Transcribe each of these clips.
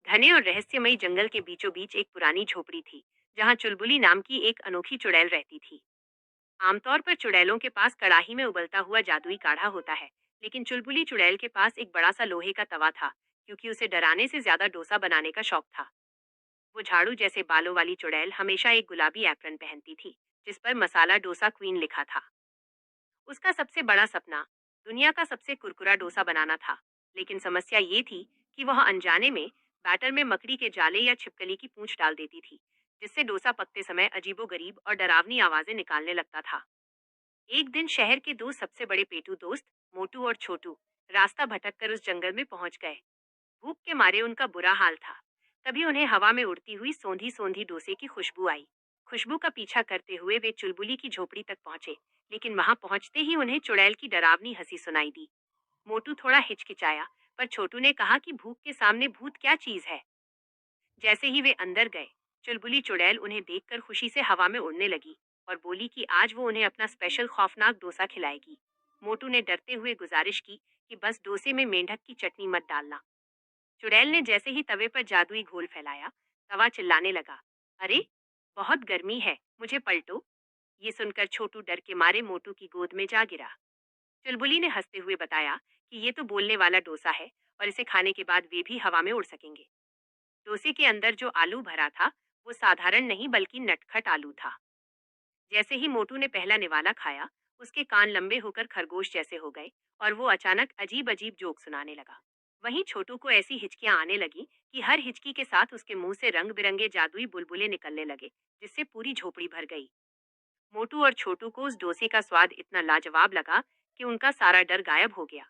घने और रहस्यमयी जंगल के बीचों बीच एक पुरानी झोपड़ी थी, जहां चुलबुली नाम की एक अनोखी चुड़ैल रहती थी। आमतौर पर चुड़ैलों के पास कड़ाही में उबलता हुआ जादुई काढ़ा होता है, लेकिन चुलबुली चुड़ैल के पास एक बड़ा सा लोहे का तवा था, क्योंकि उसे डराने से ज्यादा डोसा बनाने का शौक था। वो झाड़ू जैसे बालों वाली चुड़ैल हमेशा एक गुलाबी एप्रन पहनती थी, जिस पर मसाला डोसा क्वीन लिखा था। उसका सबसे बड़ा सपना दुनिया का सबसे कुरकुरा डोसा बनाना था, लेकिन समस्या ये थी कि वह अनजाने में बैटर में मकड़ी के जाले या छिपकली की पूंछ डाल देती थी, जिससे डोसा पकते समय अजीबोगरीब और डरावनी आवाजें निकालने लगता था। एक दिन शहर के दो सबसे बड़े पेटू दोस्त, मोटू और छोटू, रास्ता भटककर उस जंगल में पहुंच गए। भूख के मारे उनका बुरा हाल था। तभी उन्हें हवा में उड़ती हुई सोंधी सोंधी डोसे की खुशबू आई। खुशबू का पीछा करते हुए वे चुलबुली की झोपड़ी तक पहुंचे, लेकिन वहां पहुंचते ही उन्हें चुड़ैल की डरावनी हंसी सुनाई दी। मोटू थोड़ा हिचकिचाया, पर छोटू ने कहा कि भूख के सामने भूत क्या चीज है। जैसे ही वे अंदर गए, चुलबुली चुड़ैल उन्हें देखकर खुशी से हवा में उड़ने लगी और बोली कि आज वो उन्हें अपना स्पेशल खौफनाक डोसा खिलाएगी। मोटू ने डरते हुए गुजारिश की कि बस डोसे में मेंढक की चटनी मत डालना। चुड़ैल ने जैसे ही तवे पर जादुई घोल फैलाया, तवा चिल्लाने लगा, अरे, बहुत गर्मी है, मुझे पलटो। ये सुनकर छोटू डर के मारे मोटू की गोद में जा गिरा। चुलबुली ने हंसते हुए बताया कि ये तो बोलने वाला डोसा है, और इसे खाने के बाद वे भी हवा में उड़ सकेंगे। डोसे के अंदर जो आलू भरा था, वो साधारण नहीं बल्कि नटखट आलू था। जैसे ही मोटू ने पहला निवाला खाया, उसके कान लंबे होकर खरगोश जैसे हो गए और वो अचानक अजीब अजीब जोक सुनाने लगा। वहीं छोटू को ऐसी हिचकियां आने लगी कि हर हिचकी के साथ उसके मुंह से रंग बिरंगे जादुई बुलबुले निकलने लगे, जिससे पूरी झोपड़ी भर गई। मोटू और छोटू को उस डोसे का स्वाद इतना लाजवाब लगा कि उनका सारा डर गायब हो गया।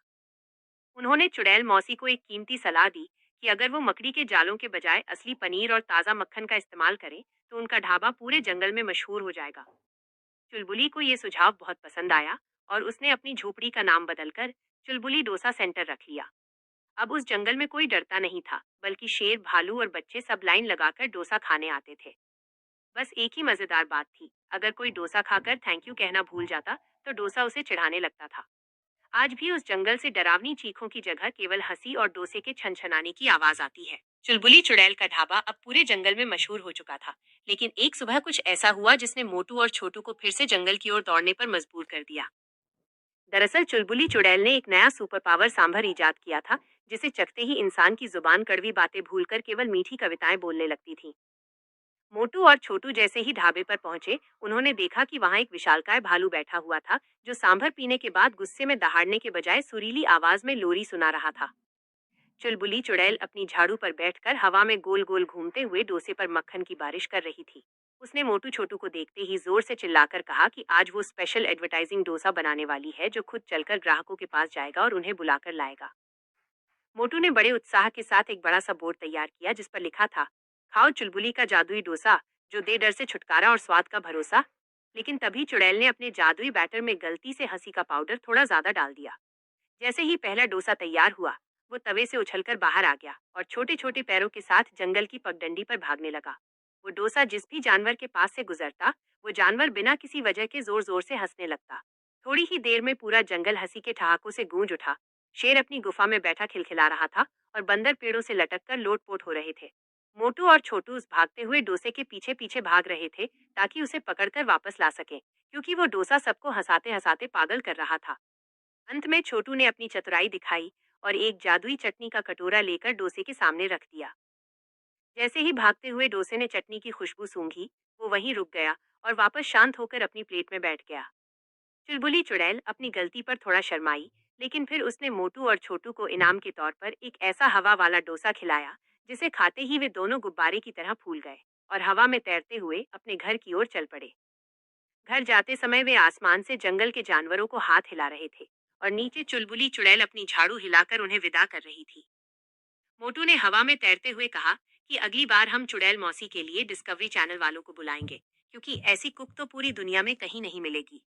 उन्होंने चुड़ैल मौसी को एक कीमती सलाह दी कि अगर वो मकड़ी के जालों के बजाय असली पनीर और ताज़ा मक्खन का इस्तेमाल करें, तो उनका ढाबा पूरे जंगल में मशहूर हो जाएगा। चुलबुली को ये सुझाव बहुत पसंद आया और उसने अपनी झोपड़ी का नाम बदलकर चुलबुली डोसा सेंटर रख लिया। अब उस जंगल में कोई डरता नहीं था, बल्कि शेर, भालू और बच्चे सब लाइन लगाकर डोसा खाने आते थे। बस एक ही मजेदार बात थी, अगर कोई डोसा खाकर थैंक यू कहना भूल जाता, तो डोसा उसे चिढ़ाने लगता था। आज भी उस जंगल से डरावनी चीखों की जगह केवल हंसी और डोसे के छनछनाने की आवाज आती है। चुलबुली चुड़ैल का ढाबा अब पूरे जंगल में मशहूर हो चुका था, लेकिन एक सुबह कुछ ऐसा हुआ जिसने मोटू और छोटू को फिर से जंगल की ओर दौड़ने पर मजबूर कर दिया। दरअसल चुलबुली चुड़ैल ने एक नया सुपर पावर सांभर इजाद किया था, जिसे चखते ही इंसान की जुबान कड़वी बातें भूलकर केवल मीठी कविताएं बोलने लगती थी। मोटू और छोटू जैसे ही ढाबे पर पहुंचे, उन्होंने देखा कि वहां एक विशालकाय भालू बैठा हुआ था, जो सांभर पीने के बाद गुस्से में दहाड़ने के बजाय सुरीली आवाज में लोरी सुना रहा था। चुलबुली चुड़ैल अपनी झाड़ू पर बैठकर हवा में गोल गोल घूमते हुए डोसे पर मक्खन की बारिश कर रही थी। उसने मोटू छोटू को देखते ही जोर से चिल्लाकर कहा कि आज वो स्पेशल एडवर्टाइजिंग डोसा बनाने वाली है, जो खुद चलकर ग्राहकों के पास जाएगा और उन्हें बुलाकर लाएगा। मोटू ने बड़े उत्साह के साथ एक बड़ा सा बोर्ड तैयार किया, जिस पर लिखा था, खाओ चुलबुली का जादुई डोसा, जो दे डर से छुटकारा और स्वाद का भरोसा। लेकिन तभी चुड़ैल ने अपने जादुई बैटर में गलती से हंसी का पाउडर थोड़ा ज्यादा डाल दिया। जैसे ही पहला डोसा तैयार हुआ, वो तवे से उछलकर बाहर आ गया और छोटे छोटे पैरों के साथ जंगल की पगडंडी पर भागने लगा। वो डोसा जिस भी जानवर के पास से गुजरता, वो जानवर बिना किसी वजह के जोर जोर से हंसने लगता। थोड़ी ही देर में पूरा जंगल हंसी के ठहाकों से गूंज उठा। शेर अपनी गुफा में बैठा खिलखिला रहा था और बंदर पेड़ों से लटक कर लोटपोट हो रहे थे। मोटू और छोटू उस भागते हुए डोसे के पीछे पीछे भाग रहे थे, ताकि उसे पकड़कर वापस ला सके, क्योंकि वो डोसा सबको हंसाते हंसाते पागल कर रहा था। अंत में छोटू ने अपनी चतुराई दिखाई और एक जादुई चटनी का कटोरा लेकर डोसे के सामने रख दिया। जैसे ही भागते हुए डोसे ने चटनी की खुशबू सूंघी, वो वहीं रुक गया और वापस शांत होकर अपनी प्लेट में बैठ गया। चुलबुली चुड़ैल अपनी गलती पर थोड़ा शर्माई, लेकिन फिर उसने मोटू और छोटू को इनाम के तौर पर एक ऐसा हवा वाला डोसा खिलाया, जिसे खाते ही वे दोनों गुब्बारे की तरह फूल गए और हवा में तैरते हुए अपने घर की ओर चल पड़े। घर जाते समय वे आसमान से जंगल के जानवरों को हाथ हिला रहे थे और नीचे चुलबुली चुड़ैल अपनी झाड़ू हिलाकर उन्हें विदा कर रही थी। मोटू ने हवा में तैरते हुए कहा कि अगली बार हम चुड़ैल मौसी के लिए डिस्कवरी चैनल वालों को बुलाएंगे, क्योंकि ऐसी कुक तो पूरी दुनिया में कहीं नहीं मिलेगी।